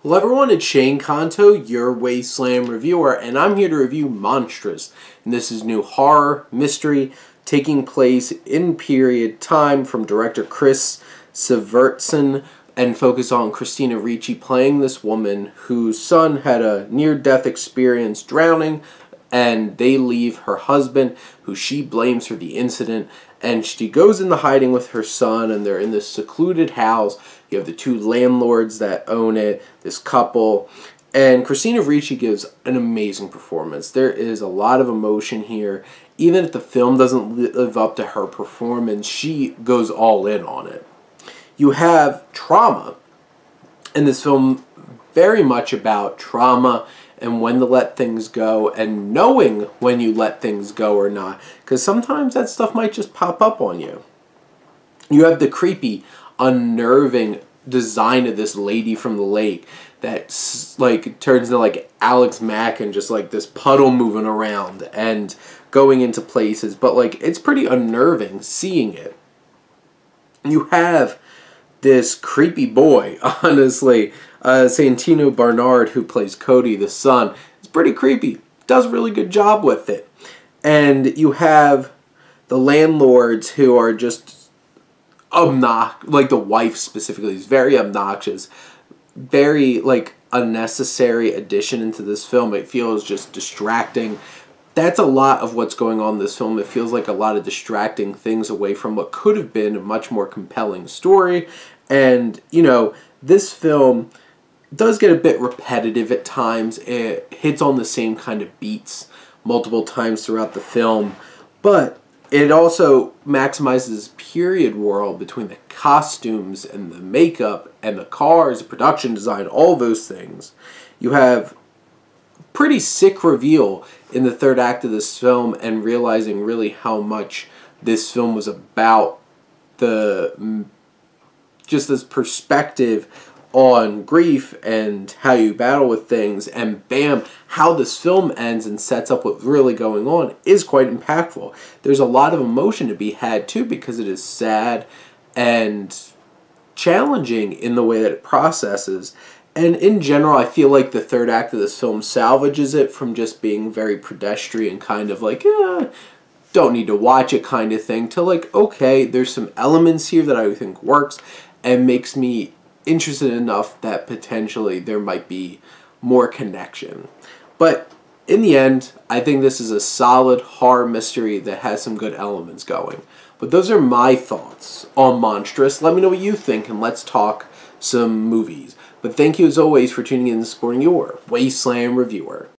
Hello everyone, it's Shane Kanto, your Wasteland reviewer, and I'm here to review Monstrous. And this is new horror mystery taking place in period time from director Chris Sivertson, and focus on Christina Ricci playing this woman whose son had a near-death experience drowning, and they leave her husband, who she blames for the incident, and she goes into hiding with her son, and they're in this secluded house. You have the two landlords that own it, this couple, and Christina Ricci gives an amazing performance. There is a lot of emotion here. Even if the film doesn't live up to her performance, she goes all in on it. You have trauma, and this film very much about trauma and when to let things go and knowing when you let things go or not, because sometimes that stuff might just pop up on you. You have the creepy, unnerving design of this lady from the lake that like turns into like Alex Mack and just like this puddle moving around and going into places, but like it's pretty unnerving seeing it. You have this creepy boy, honestly, Santino Barnard, who plays Cody, the son. It's pretty creepy. Does a really good job with it. And you have the landlords who are just obnoxious, like the wife specifically is very obnoxious. Very, like, unnecessary addition into this film. It feels just distracting. That's a lot of what's going on in this film. It feels like a lot of distracting things away from what could have been a much more compelling story. And, you know, this film does get a bit repetitive at times. It hits on the same kind of beats multiple times throughout the film. But it also maximizes period world between the costumes and the makeup and the cars, the production design, all those things. You have pretty sick reveal in the third act of this film, and realizing really how much this film was about just this perspective on grief and how you battle with things, and bam, how this film ends and sets up what's really going on is quite impactful. There's a lot of emotion to be had too, because it is sad and challenging in the way that it processes. And in general, I feel like the third act of this film salvages it from just being very pedestrian, kind of like, don't need to watch it kind of thing, to like, okay, there's some elements here that I think works and makes me interested enough that potentially there might be more connection. But in the end, I think this is a solid horror mystery that has some good elements going. But those are my thoughts on Monstrous. Let me know what you think, and let's talk some movies. But thank you as always for tuning in and supporting your Wasteland reviewer.